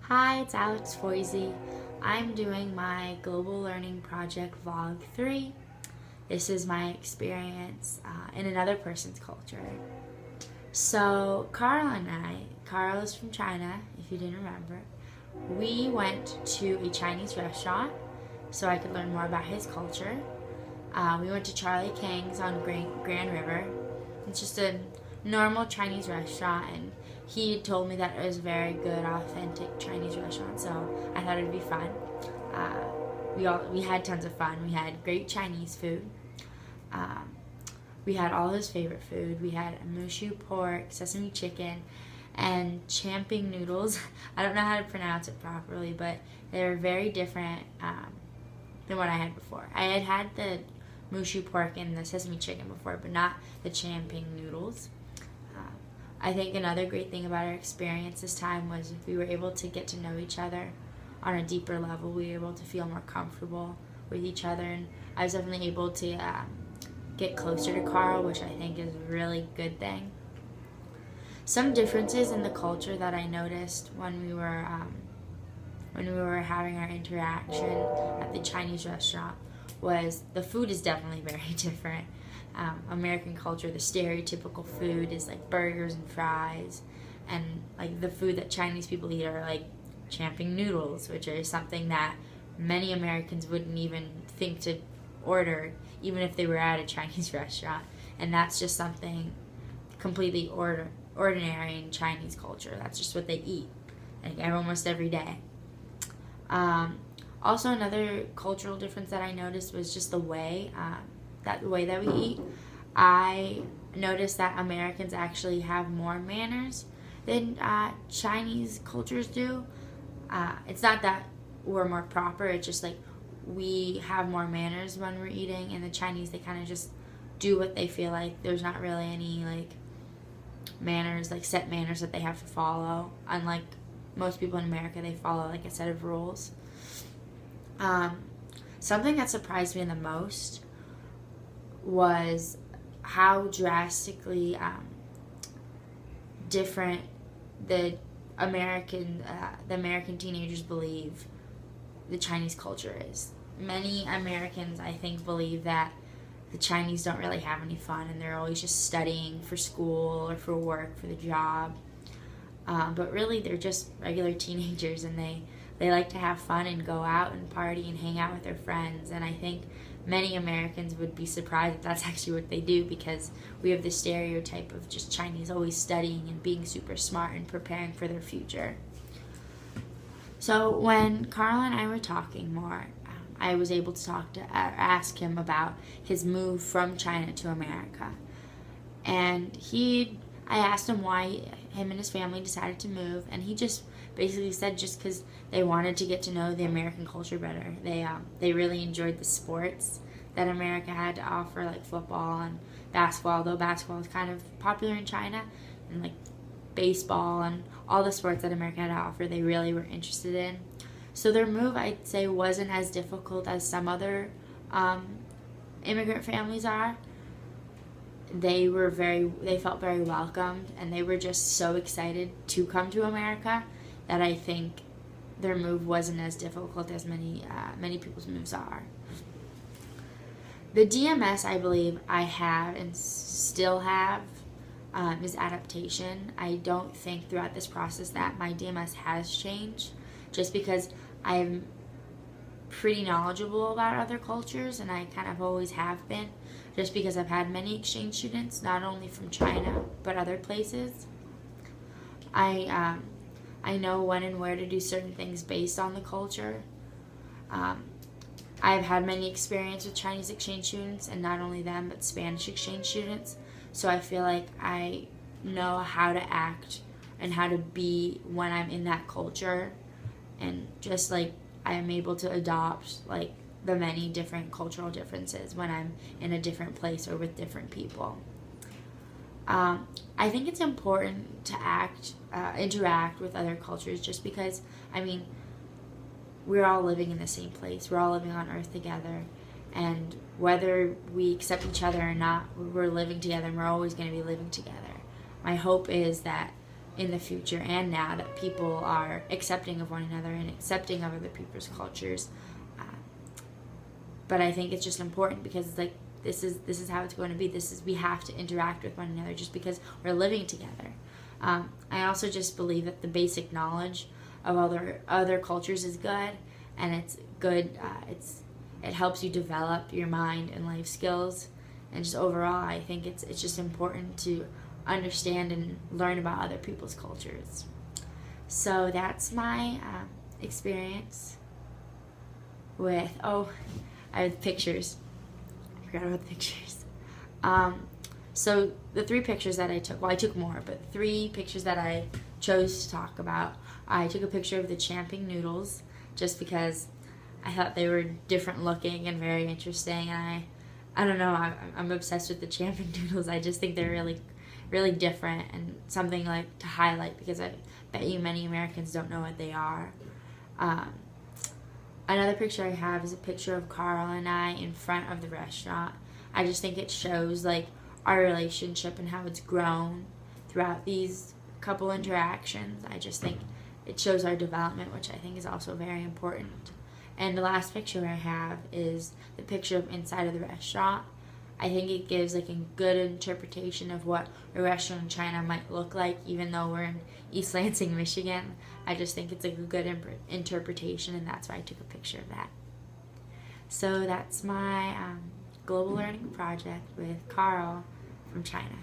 Hi, it's Alex Foisey. I'm doing my Global Learning Project Vlog 3. This is my experience in another person's culture. So, Carl is from China, if you didn't remember. We went to a Chinese restaurant so I could learn more about his culture. We went to Charlie Kang's on Grand River. It's just a normal Chinese restaurant, and he told me that it was a very good, authentic Chinese restaurant, so I thought it'd be fun. Uh, we had tons of fun. We had great Chinese food. Um, we had all his favorite food. We had mushu pork, sesame chicken, and champing noodles. I don't know how to pronounce it properly, but they were very different than what I had before. I had had the mushu pork and the sesame chicken before, but not the champing noodles. I think another great thing about our experience this time was we were able to get to know each other on a deeper level. We were able to feel more comfortable with each other, and I was definitely able to get closer to Carl, which I think is a really good thing. Some differences in the culture that I noticed when we were having our interaction at the Chinese restaurant was the food is definitely very different. American culture, the stereotypical food is like burgers and fries, and like the food that Chinese people eat are like champing noodles, which are something that many Americans wouldn't even think to order, even if they were at a Chinese restaurant. And that's just something completely ordinary in Chinese culture. That's just what they eat, like almost every day. Also, another cultural difference that I noticed was just the way that we eat. I noticed that Americans actually have more manners than Chinese cultures do. It's not that we're more proper, it's just like we have more manners when we're eating, and the Chinese, they kind of just do what they feel like. There's not really any like manners, like set manners that they have to follow. Unlike most people in America, they follow like a set of rules. Something that surprised me the most was how drastically different the American teenagers believe the Chinese culture is. Many Americans, I think, believe that the Chinese don't really have any fun and they're always just studying for school or for work, for the job. But really, they're just regular teenagers, and they like to have fun and go out and party and hang out with their friends. And I think many Americans would be surprised if that's actually what they do, because we have this stereotype of just Chinese always studying and being super smart and preparing for their future. So when Carl and I were talking more, I was able to ask him about his move from China to America. And I asked him why him and his family decided to move, and he just basically said just because they wanted to get to know the American culture better. They really enjoyed the sports that America had to offer, like football and basketball, though basketball is kind of popular in China, and like baseball and all the sports that America had to offer, they really were interested in. So their move, I'd say, wasn't as difficult as some other immigrant families are. They felt very welcomed, and they were just so excited to come to America that I think their move wasn't as difficult as many people's moves are. The DMS, I believe I have and still have, is adaptation. I don't think throughout this process that my DMS has changed, just because I'm pretty knowledgeable about other cultures, and I kind of always have been, just because I've had many exchange students, not only from China but other places. I know when and where to do certain things based on the culture. I've had many experience with Chinese exchange students, and not only them, but Spanish exchange students. So I feel like I know how to act and how to be when I'm in that culture, and just like I am able to adopt like the many different cultural differences when I'm in a different place or with different people. I think it's important to interact with other cultures, just because, I mean, we're all living in the same place. We're all living on Earth together. And whether we accept each other or not, we're living together, and we're always going to be living together. My hope is that in the future and now, that people are accepting of one another and accepting of other people's cultures. But I think it's just important because it's like this is how it's going to be. We have to interact with one another just because we're living together. I also just believe that the basic knowledge of other cultures is good, and it's good. It helps you develop your mind and life skills, and just overall, I think it's just important to understand and learn about other people's cultures. So that's my experience with I have pictures. I forgot about the pictures. So the 3 pictures that I took, well, I took more, but 3 pictures that I chose to talk about. I took a picture of the champing noodles just because I thought they were different looking and very interesting, and I don't know, I'm obsessed with the champing noodles. I just think they're really, really different and something like to highlight because I bet you many Americans don't know what they are. Another picture I have is a picture of Carl and I in front of the restaurant. I just think it shows like our relationship and how it's grown throughout these couple interactions. I just think it shows our development, which I think is also very important. And the last picture I have is the picture of inside of the restaurant. I think it gives like a good interpretation of what a restaurant in China might look like, even though we're in East Lansing, Michigan. I just think it's like a good interpretation, and that's why I took a picture of that. So that's my global learning project with Carl from China.